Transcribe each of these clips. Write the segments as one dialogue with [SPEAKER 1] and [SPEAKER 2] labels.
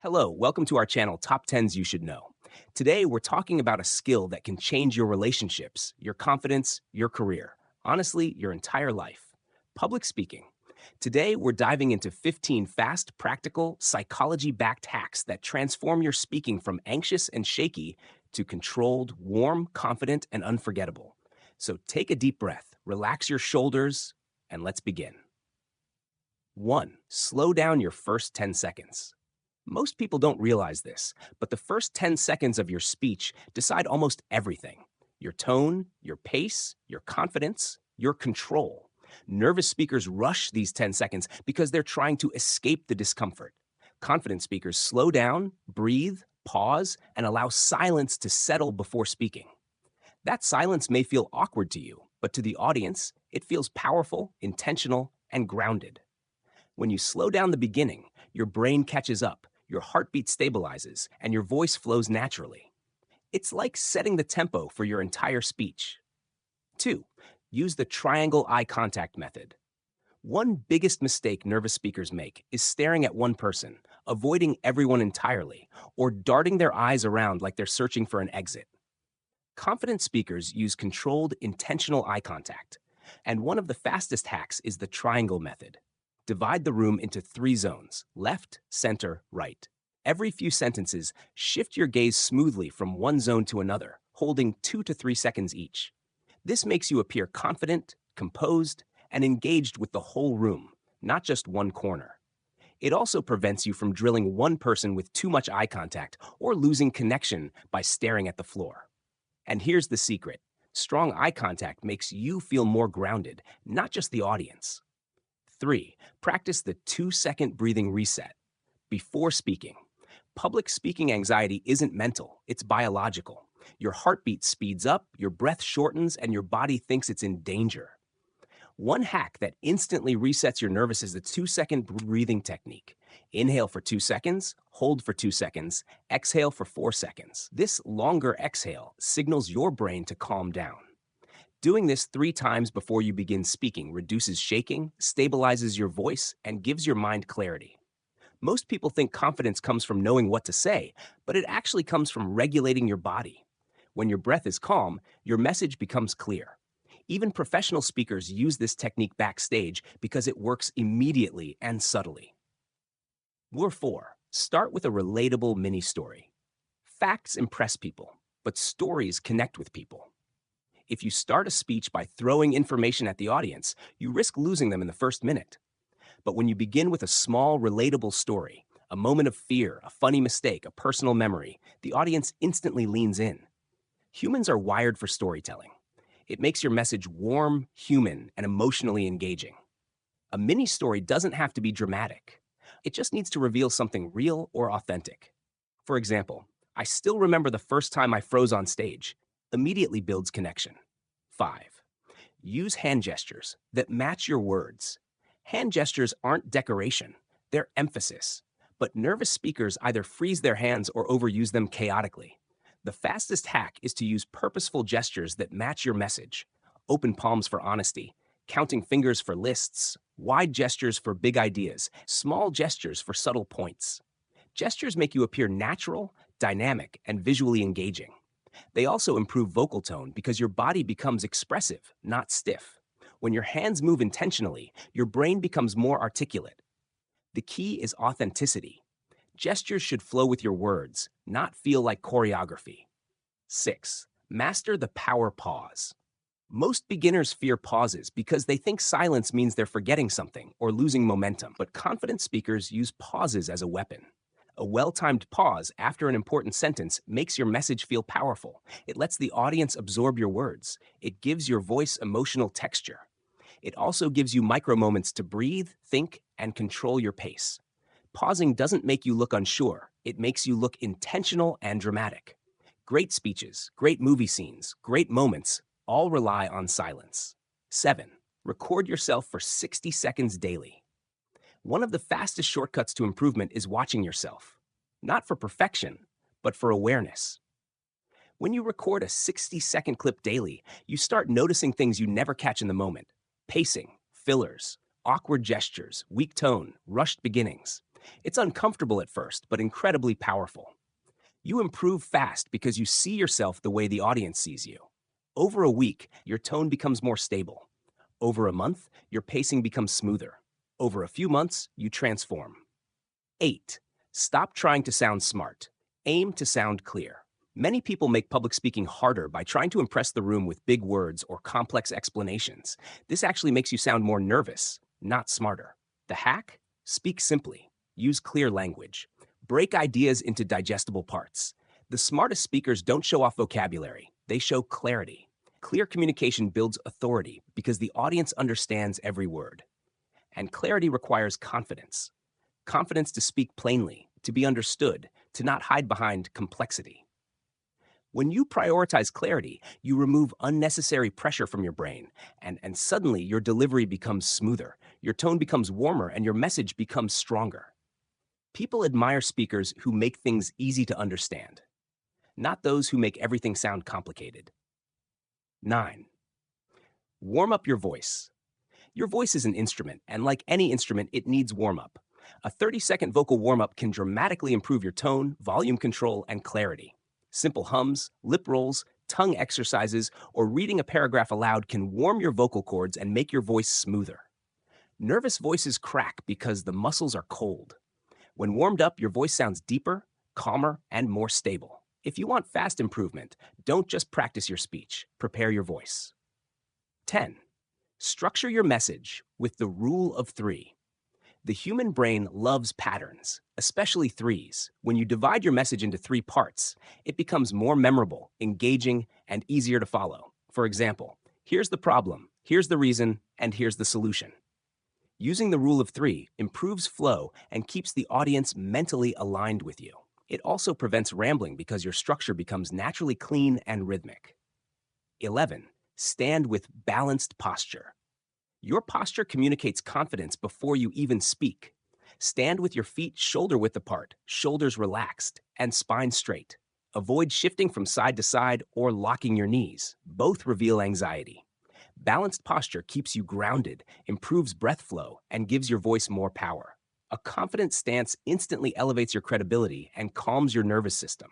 [SPEAKER 1] Hello, welcome to our channel, Top 10s You Should Know. Today, we're talking about a skill that can change your relationships, your confidence, your career, honestly, your entire life. Public speaking. Today, we're diving into 15 fast, practical, psychology backed hacks that transform your speaking from anxious and shaky to controlled, warm, confident, and unforgettable. So take a deep breath, relax your shoulders, and let's begin. 1. Slow down your first 10 seconds. Most people don't realize this, but the first 10 seconds of your speech decide almost everything: your tone, your pace, your confidence, your control. Nervous speakers rush these 10 seconds because they're trying to escape the discomfort. Confident speakers slow down, breathe, pause, and allow silence to settle before speaking. That silence may feel awkward to you, but to the audience, it feels powerful, intentional, and grounded. When you slow down the beginning, your brain catches up, your heartbeat stabilizes, and your voice flows naturally. It's like setting the tempo for your entire speech. 2. Use the triangle eye contact method. One biggest mistake nervous speakers make is staring at one person, avoiding everyone entirely, or darting their eyes around like they're searching for an exit. Confident speakers use controlled, intentional eye contact. And one of the fastest hacks is the triangle method. Divide the room into 3 zones: left, center, right. Every few sentences, shift your gaze smoothly from one zone to another, holding 2 to 3 seconds each. This makes you appear confident, composed, and engaged with the whole room, not just one corner. It also prevents you from drilling one person with too much eye contact or losing connection by staring at the floor. And here's the secret: strong eye contact makes you feel more grounded, not just the audience. 3. Practice the 2-second breathing reset. Before speaking. Public speaking anxiety isn't mental, it's biological. Your heartbeat speeds up, your breath shortens, and your body thinks it's in danger. One hack that instantly resets your nervous is the 2-second breathing technique. Inhale for 2 seconds, hold for 2 seconds, exhale for 4 seconds. This longer exhale signals your brain to calm down. Doing this 3 times before you begin speaking reduces shaking, stabilizes your voice, and gives your mind clarity. Most people think confidence comes from knowing what to say, but it actually comes from regulating your body. When your breath is calm, your message becomes clear. Even professional speakers use this technique backstage because it works immediately and subtly. Lure 4. Start with a relatable mini story. Facts impress people, but stories connect with people. If you start a speech by throwing information at the audience, you risk losing them in the first minute. But when you begin with a small, relatable story, a moment of fear, a funny mistake, a personal memory, the audience instantly leans in. Humans are wired for storytelling. It makes your message warm, human, and emotionally engaging. A mini story doesn't have to be dramatic. It just needs to reveal something real or authentic. For example, I still remember the first time I froze on stage. Immediately builds connection. 5. Use hand gestures that match your words. Hand gestures aren't decoration, they're emphasis. But nervous speakers either freeze their hands or overuse them chaotically. The fastest hack is to use purposeful gestures that match your message. Open palms for honesty, counting fingers for lists, wide gestures for big ideas, small gestures for subtle points. Gestures make you appear natural, dynamic, and visually engaging. They also improve vocal tone because your body becomes expressive, not stiff. When your hands move intentionally, your brain becomes more articulate. The key is authenticity. Gestures should flow with your words, not feel like choreography. 6. Master the power pause. Most beginners fear pauses because they think silence means they're forgetting something or losing momentum, but confident speakers use pauses as a weapon. A well-timed pause after an important sentence makes your message feel powerful. It lets the audience absorb your words. It gives your voice emotional texture. It also gives you micro moments to breathe, think, and control your pace. Pausing doesn't make you look unsure. It makes you look intentional and dramatic. Great speeches, great movie scenes, great moments all rely on silence. 7. Record yourself for 60 seconds daily. One of the fastest shortcuts to improvement is watching yourself. Not for perfection, but for awareness. When you record a 60-second clip daily, you start noticing things you never catch in the moment: pacing, fillers, awkward gestures, weak tone, rushed beginnings. It's uncomfortable at first, but incredibly powerful. You improve fast because you see yourself the way the audience sees you. Over a week, your tone becomes more stable. Over a month, your pacing becomes smoother. Over a few months, you transform. 8. Stop trying to sound smart. Aim to sound clear. Many people make public speaking harder by trying to impress the room with big words or complex explanations. This actually makes you sound more nervous, not smarter. The hack? Speak simply. Use clear language. Break ideas into digestible parts. The smartest speakers don't show off vocabulary, they show clarity. Clear communication builds authority because the audience understands every word. And clarity requires confidence. Confidence to speak plainly, to be understood, to not hide behind complexity. When you prioritize clarity, you remove unnecessary pressure from your brain, and suddenly your delivery becomes smoother, your tone becomes warmer, and your message becomes stronger. People admire speakers who make things easy to understand, not those who make everything sound complicated. 9. Warm up your voice. Your voice is an instrument, and like any instrument, it needs warm up. A 30-second vocal warm up can dramatically improve your tone, volume control, and clarity. Simple hums, lip rolls, tongue exercises, or reading a paragraph aloud can warm your vocal cords and make your voice smoother. Nervous voices crack because the muscles are cold. When warmed up, your voice sounds deeper, calmer, and more stable. If you want fast improvement, don't just practice your speech, prepare your voice. 10. Structure your message with the rule of 3. The human brain loves patterns, especially threes. When you divide your message into 3 parts, it becomes more memorable, engaging, and easier to follow. For example, here's the problem, here's the reason, and here's the solution. Using the rule of 3 improves flow and keeps the audience mentally aligned with you. It also prevents rambling because your structure becomes naturally clean and rhythmic. 11. Stand with balanced posture. Your posture communicates confidence before you even speak. Stand with your feet shoulder-width apart, shoulders relaxed, and spine straight. Avoid shifting from side to side or locking your knees. Both reveal anxiety. Balanced posture keeps you grounded, improves breath flow, and gives your voice more power. A confident stance instantly elevates your credibility and calms your nervous system.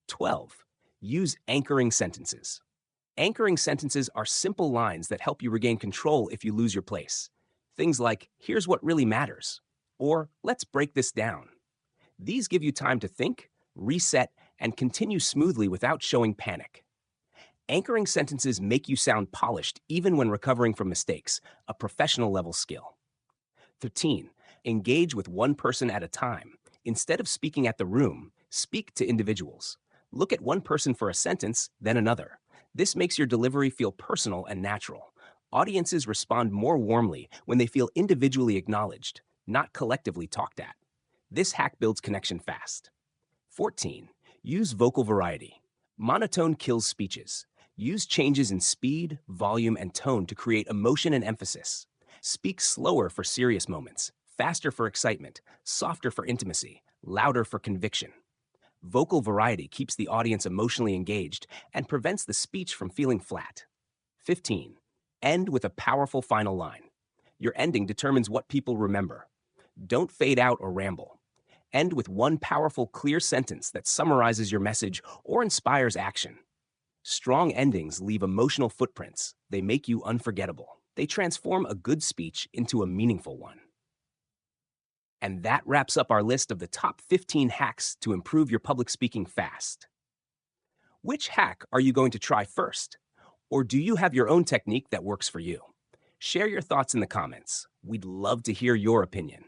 [SPEAKER 1] 12. Use anchoring sentences. Anchoring sentences are simple lines that help you regain control if you lose your place. Things like, here's what really matters, or let's break this down. These give you time to think, reset, and continue smoothly without showing panic. Anchoring sentences make you sound polished even when recovering from mistakes, a professional level skill. 13. Engage with one person at a time. Instead of speaking at the room, speak to individuals. Look at one person for a sentence, then another. This makes your delivery feel personal and natural. Audiences respond more warmly when they feel individually acknowledged, not collectively talked at. This hack builds connection fast. 14. Use vocal variety. Monotone kills speeches. Use changes in speed, volume, and tone to create emotion and emphasis. Speak slower for serious moments, faster for excitement, softer for intimacy, louder for conviction. Vocal variety keeps the audience emotionally engaged and prevents the speech from feeling flat. 15. End with a powerful final line. Your ending determines what people remember. Don't fade out or ramble. End with one powerful, clear sentence that summarizes your message or inspires action. Strong endings leave emotional footprints. They make you unforgettable. They transform a good speech into a meaningful one. And that wraps up our list of the top 15 hacks to improve your public speaking fast. Which hack are you going to try first? Or do you have your own technique that works for you? Share your thoughts in the comments. We'd love to hear your opinion.